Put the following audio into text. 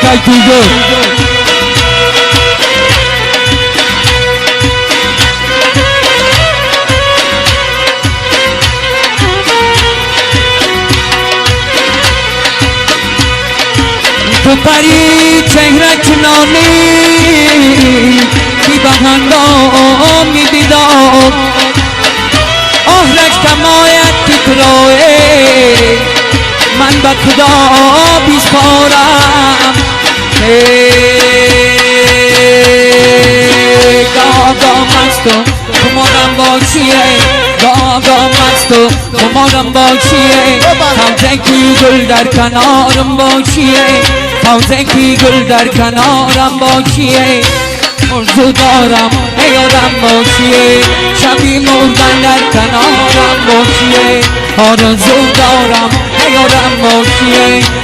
کجوگو تو پری چهره چنانی بی بهنگام می بیداد آهرش کمایت تکراره من به خدا بیسپارم گاگا مستو کمارم باشیه گاگا مستو کمارم باشیه تازه کی گل در کنارم باشیه تازه کی گل در کنارم باشیه مرزو دارم ایارم باشیه شبی مردن در کنارم باشیه آرزو دارم ایارم باشیه